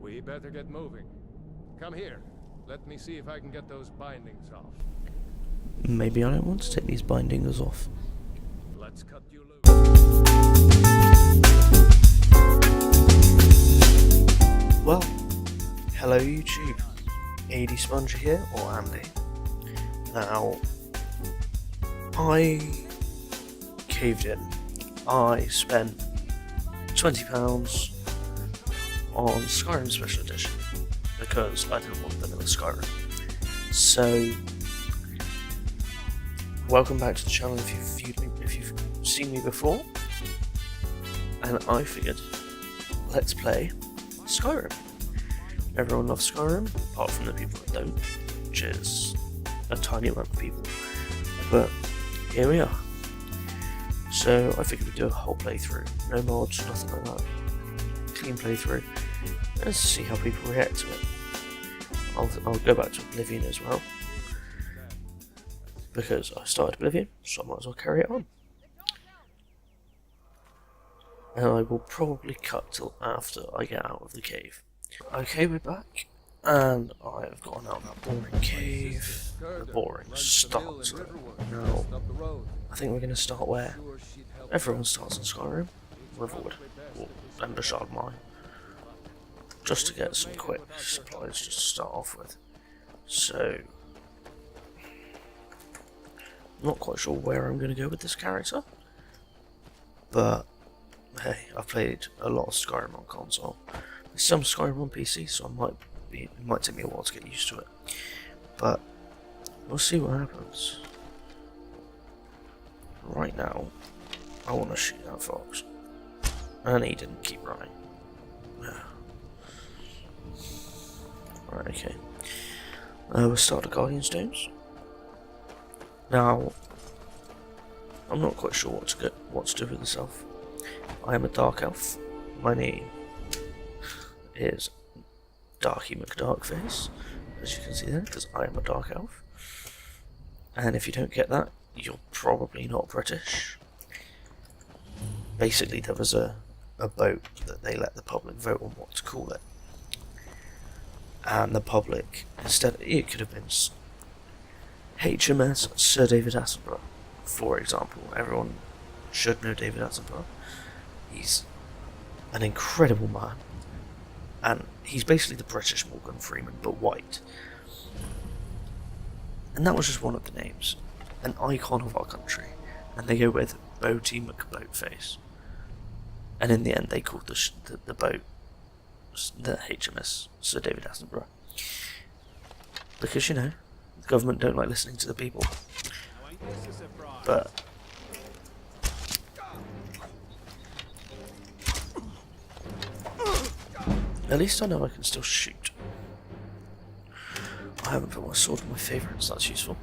We better get moving. Come here. Let me see if I can get those bindings off. Maybe I don't want to take these bindings off. Let's cut you loose. Well, hello YouTube. ADSpongy here, or Andy. Now, I caved in. I spent £20 on Skyrim Special Edition because I didn't want vanilla Skyrim. So, welcome back to the channel if you've seen me before. And I figured, let's play Skyrim. Everyone loves Skyrim, apart from the people that don't, which is a tiny amount of people. But here we are. So I figured we'd do a whole playthrough, no mods, nothing like that. Clean playthrough. Let's see how people react to it. I'll go back to Oblivion as well, because I started Oblivion, so I might as well carry it on. And I will probably cut till after I get out of the cave. Okay, we're back, and I have gotten out of that boring cave, the boring start. Now, I think we're going to start where everyone starts in Skyrim, with a wood, and a shard mine, just to get some quick supplies just to start off with. So, not quite sure where I'm going to go with this character, but hey, I've played a lot of Skyrim on console. There's some Skyrim on PC, so it might take me a while to get used to it, but we'll see what happens. Right now, I want to shoot that fox, and he didn't keep running. Right, okay. We'll start the Guardian Stones. Now, I'm not quite sure what to do with this elf. I am a dark elf. My name is Darky McDarkface, as you can see there, because I am a dark elf. And if you don't get that, you're probably not British. Basically, there was a vote that they let the public vote on what to call it. And the public, instead, it could have been HMS Sir David Attenborough, for example. Everyone should know David Attenborough. He's an incredible man, and he's basically the British Morgan Freeman, but white. And that was just one of the names, an icon of our country, and they go with Boaty McBoatface. And in the end, they called the boat the HMS Sir David Attenborough, because, you know, the government don't like listening to the people. But at least I know I can still shoot. I haven't put my sword in my favourites, that's useful.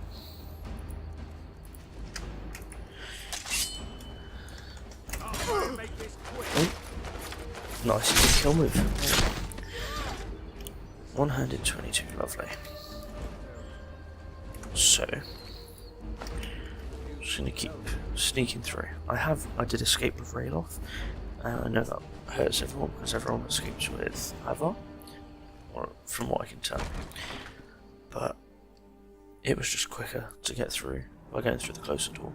Oh. Nice, easy kill move. One-handed 22, lovely. So, just gonna keep sneaking through. I did escape with Rayloff, and I know that hurts everyone because everyone escapes with Avar, or from what I can tell. But it was just quicker to get through by going through the closer door.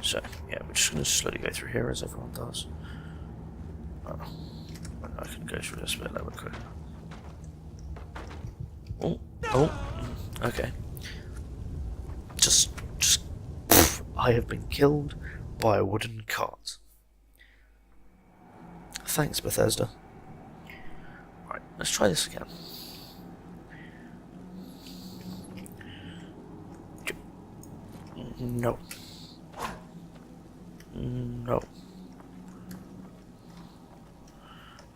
So yeah, we're just gonna slowly go through here as everyone does. Oh, I can go through this a bit a little bit quicker. Oh, okay. Just, I have been killed by a wooden cart. Thanks, Bethesda. Right, let's try this again. No. No.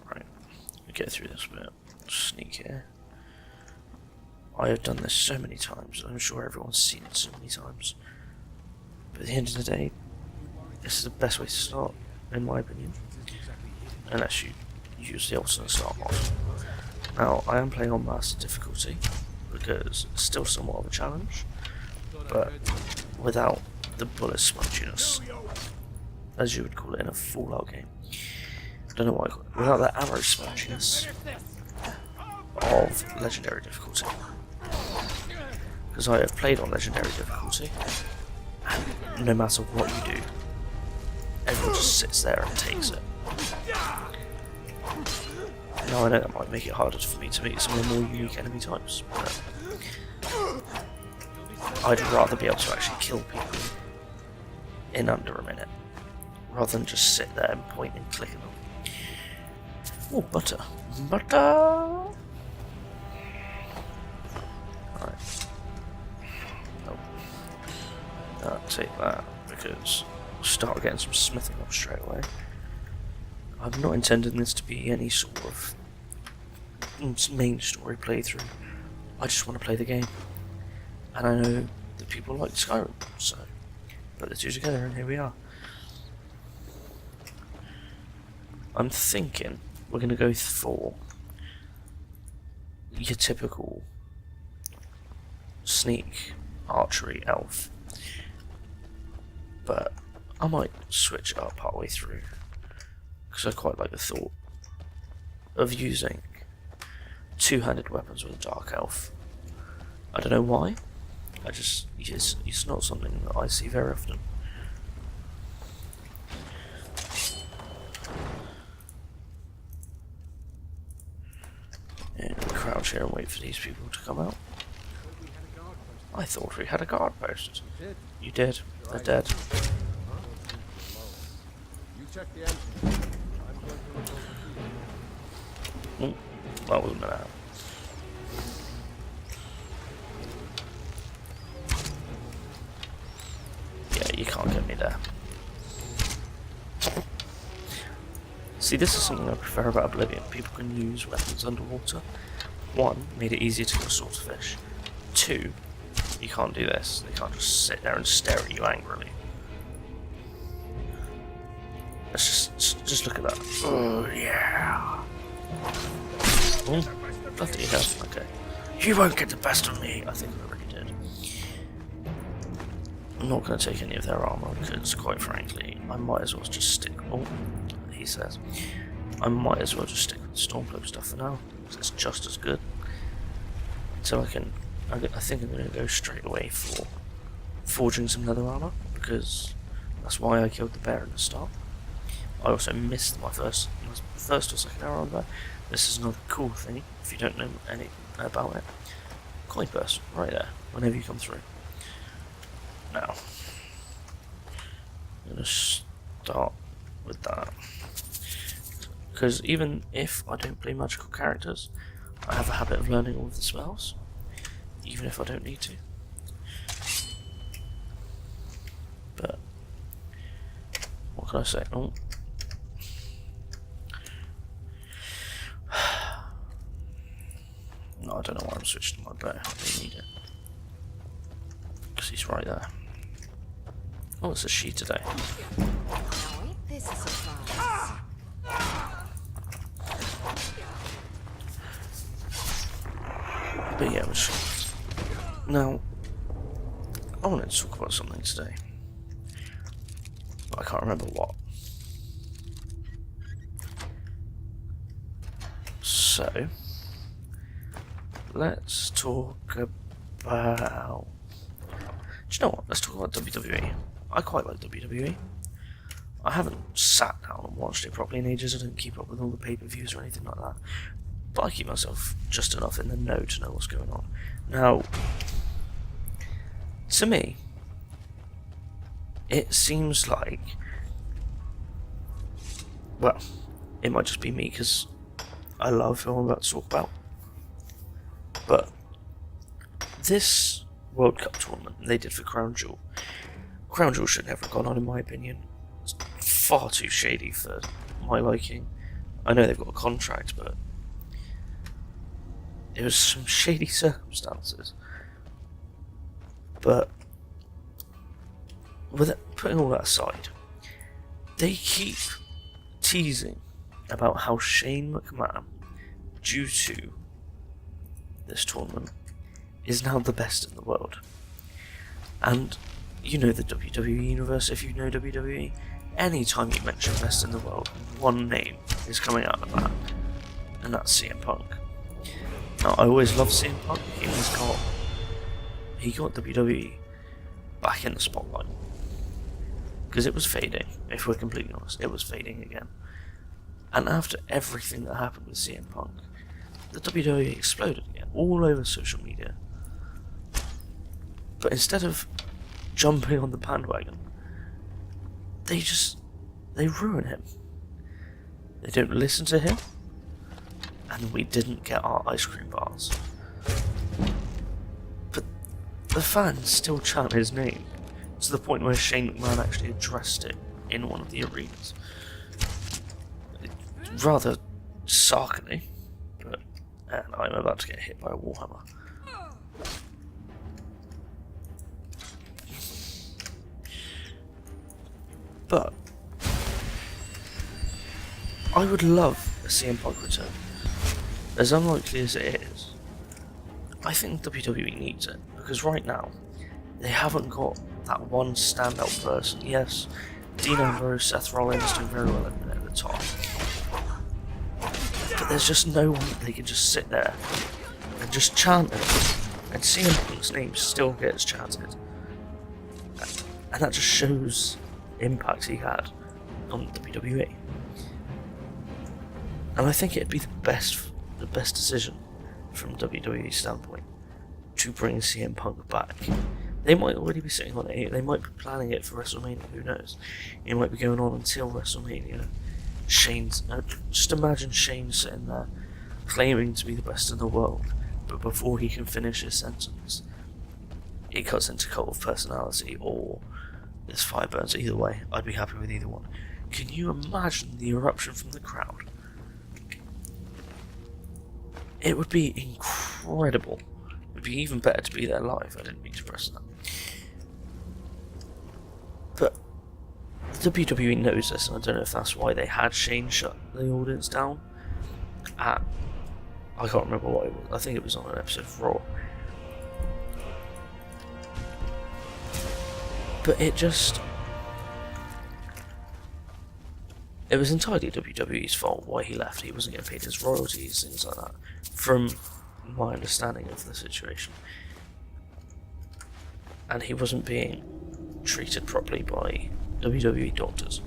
Right, get through this bit. Sneak here. I have done this so many times, and I'm sure everyone's seen it so many times. But at the end of the day, this is the best way to start, in my opinion. Unless you use the alternate start mod. Now, I am playing on master difficulty, because it's still somewhat of a challenge, but without the bullet sponginess. as you would call it in a Fallout game. I don't know why I call it. Without that arrow sponginess of legendary difficulty. Because I have played on legendary difficulty, and no matter what you do, everyone just sits there and takes it. Now I know that might make it harder for me to meet some of the more unique enemy types, but I'd rather be able to actually kill people in under a minute, rather than just sit there and point and click at them. Oh, butter. Butter! Alright. Oh. I'll take that, because we'll start getting some smithing up straight away. I'm not intending this to be any sort of main story playthrough. I just want to play the game. And I know that people like Skyrim, so put the two together and here we are. I'm thinking we're going to go for your typical sneak archery elf. But I might switch it up partway through, because I quite like the thought of using two-handed weapons with a dark elf. I don't know why. It's not something that I see very often. And crouch here and wait for these people to come out. I thought we had a guard posted. You did. They're dead. You check the engine. That wasn't gonna happen. Yeah, you can't get me there. See, this is something I prefer about Oblivion. People can use weapons underwater. 1, made it easier to kill swordfish. 2, you can't do this. They can't just sit there and stare at you angrily. Let's just look at that. Oh yeah. Oh, bloody hell. Okay. You won't get the best of me. I think I already did. I'm not going to take any of their armor because, quite frankly, I might as well just stick. Oh, he says. I might as well just stick with the Stormcloak stuff for now, because it's just as good. So I think I'm going to go straight away for forging some leather armor, because that's why I killed the bear in the start. I also missed my first or second arrow on there. This is another cool thing, if you don't know anything about it. Coin burst, right there, whenever you come through. Now, I'm going to start with that. Because even if I don't play magical characters, I have a habit of learning all of the spells, even if I don't need to. But, what can I say? Oh. No, I don't know why I'm switching to my bow. I don't need it. Because he's right there. Oh, it's a she today. This is a surprise. But yeah, now, I wanted to talk about something today. But I can't remember what. So, let's talk about... Do you know what? Let's talk about WWE. I quite like WWE. I haven't sat down and watched it properly in ages. I don't keep up with all the pay-per-views or anything like that. But I keep myself just enough in the know to know what's going on. Now, to me, it seems like... Well, it might just be me because I love who I'm about to talk about. But this World Cup tournament they did for Crown Jewel should never have gone on, in my opinion. It's far too shady for my liking. I know they've got a contract, but it was some shady circumstances. But with it, putting all that aside, they keep teasing about how Shane McMahon, due to this tournament, is now the best in the world. And you know the WWE universe, if you know WWE, anytime you mention best in the world, one name is coming out of that, and that's CM Punk. Now, I always loved CM Punk. He got WWE back in the spotlight, because it was fading. If we're completely honest, it was fading again. And after everything that happened with CM Punk, the WWE exploded again, all over social media. But instead of jumping on the bandwagon, they ruin him. They don't listen to him, and we didn't get our ice cream bars. But the fans still chant his name, to the point where Shane McMahon actually addressed it in one of the arenas. Rather sarkily, but and I'm about to get hit by a warhammer. But I would love a CM Punk return. As unlikely as it is, I think WWE needs it, because right now they haven't got that one standout person. Yes, Dean Ambrose, Seth Rollins do very well at the top, but there's just no one that they can just sit there and just chant it, and CM Punk's name still gets chanted, and that just shows the impact he had on WWE. And I think it'd be the best decision from WWE's standpoint to bring CM Punk back. They might already be sitting on it. They might be planning it for WrestleMania. Who knows? It might be going on until WrestleMania. Just imagine Shane sitting there claiming to be the best in the world, but before he can finish his sentence, it cuts into Cult of Personality or this fire burns. Either way, I'd be happy with either one. Can you imagine the eruption from the crowd? It would be incredible. It would be even better to be there live. I didn't mean to press that. But the WWE knows this, and I don't know if that's why they had Shane shut the audience down at, I can't remember what it was. I think it was on an episode of Raw. But it was entirely WWE's fault why he left. He wasn't getting paid his royalties, things like that, from my understanding of the situation. And he wasn't being treated properly by WWE doctors.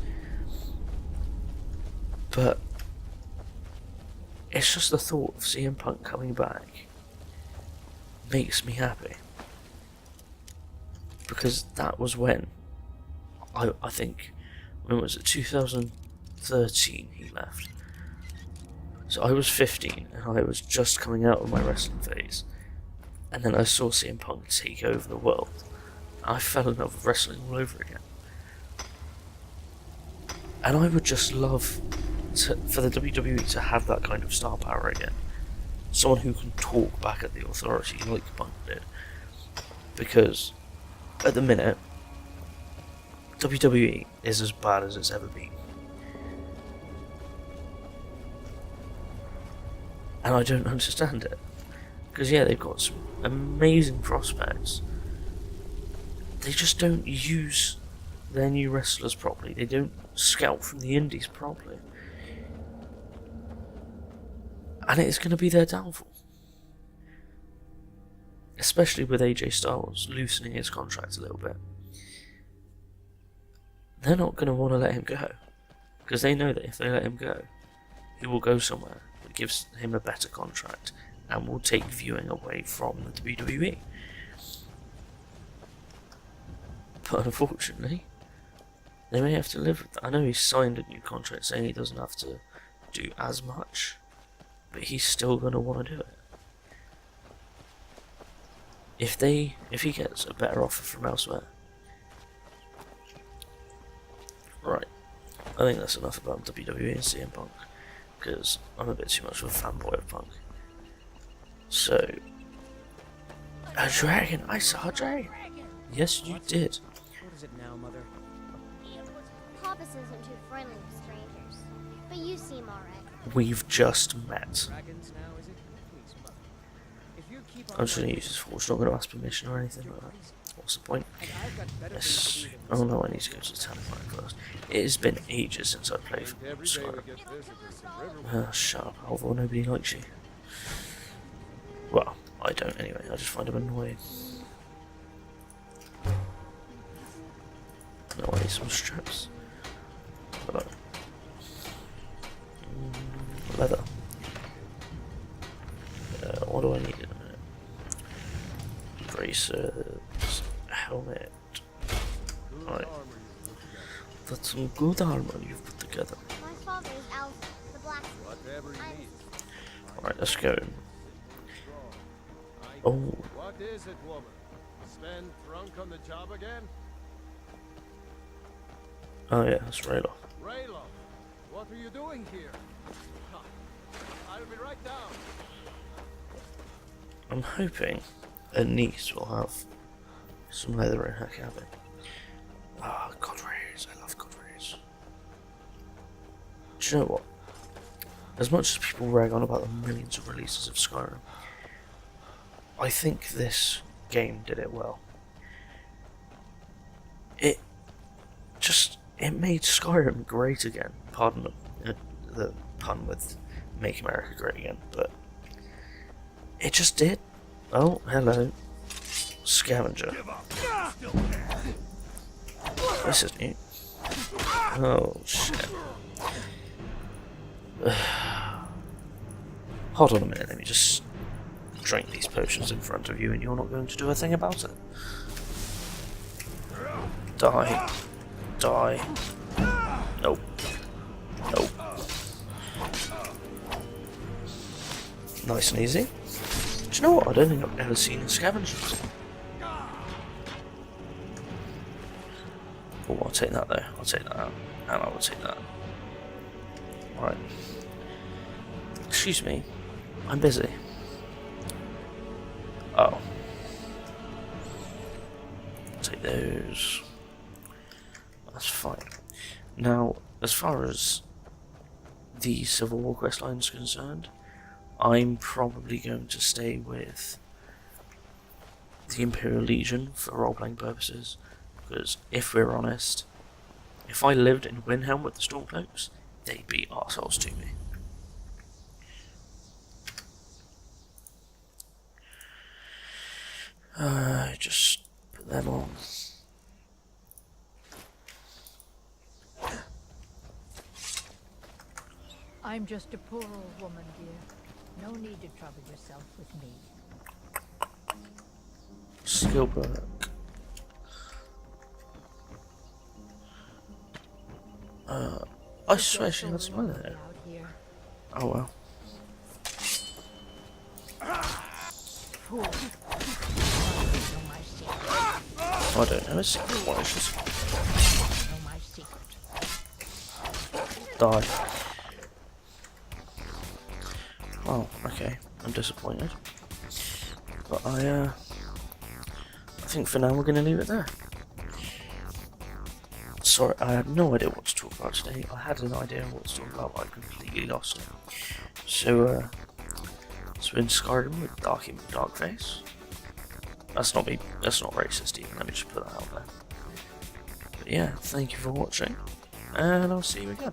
But it's just the thought of CM Punk coming back makes me happy. Because that was when, I think, when was it, 2013 he left. So I was 15 and I was just coming out of my wrestling phase. And then I saw CM Punk take over the world. I fell in love with wrestling all over again. And I would just love for the WWE to have that kind of star power again. Someone who can talk back at the authority like Punk did. Because at the minute, WWE is as bad as it's ever been. And I don't understand it. Because yeah, they've got some amazing prospects. They just don't use their new wrestlers properly. They don't scout from the indies properly. And it's going to be their downfall. Especially with AJ Styles loosening his contract a little bit. They're not going to want to let him go. Because they know that if they let him go, he will go somewhere that gives him a better contract and will take viewing away from the WWE. But unfortunately, they may have to live with that. I know he's signed a new contract saying he doesn't have to do as much, but he's still going to want to do it. If he gets a better offer from elsewhere. Right, I think that's enough about WWE and CM Punk, because I'm a bit too much of a fanboy of Punk. So, a dragon! I saw a dragon! Yes, you did. What is it now, Mother? Papas isn't too friendly with strangers, but you seem alright. We've just met. Dragons now, is it? Please, Mother. If you keep on I'm just going to use this force, not going to ask permission or anything like that. What's the point? And I've got better Yes. things to do Oh than no, I need to go to the town first. It has been ages since I played every day we Skyrim. get visitors from River. Shut up, although nobody likes you. Well, I don't anyway, I just find them annoying. No, I need some straps. Hello. Leather. What do I need in a minute? Bracers, helmet. Right. That's some good armor you've put together. My father is Alpha, the blacksmith. Whatever you need. Alright, let's go. Oh, What is it, woman? Sven drunk on the job again? oh yeah, that's Raylo. Raylo, what are you doing here? Huh. I'll be right down. I'm hoping a niece will have some leather in her cabin. Ah, God rays, I love God rays. Do you know what? As much as people rag on about the millions of releases of Skyrim, I think this game did it well. It made Skyrim great again. Pardon the pun with Make America Great Again, but it just did. Oh, hello. Scavenger. This is new. Oh, shit. Hold on a minute, let me just drink these potions in front of you and you're not going to do a thing about it. Die. Die. Nope. Nope. Nice and easy. Do you know what? I don't think I've ever seen scavengers. Oh, I'll take that though. I'll take that out. And I will take that. Right. Excuse me. I'm busy. Oh. Take those. That's fine. Now, as far as the Civil War questline is concerned, I'm probably going to stay with the Imperial Legion for role-playing purposes, because if we're honest, if I lived in Windhelm with the Stormcloaks, they'd be arseholes to me. Just put them on. I'm just a poor old woman, dear. No need to trouble yourself with me. Skill perk. I swear she had some leather there. Out here. Oh well. Fool. Know my secret. I don't know, it's what I should Know my secret. die. Oh, okay. I'm disappointed. But I think for now we're gonna leave it there. Sorry, I had no idea what to talk about today. I had an idea what to talk about, but I completely lost it. So, it's been Skyrim with Darkface. That's not me, that's not racist even, let me just put that out there. But yeah, thank you for watching, and I'll see you again.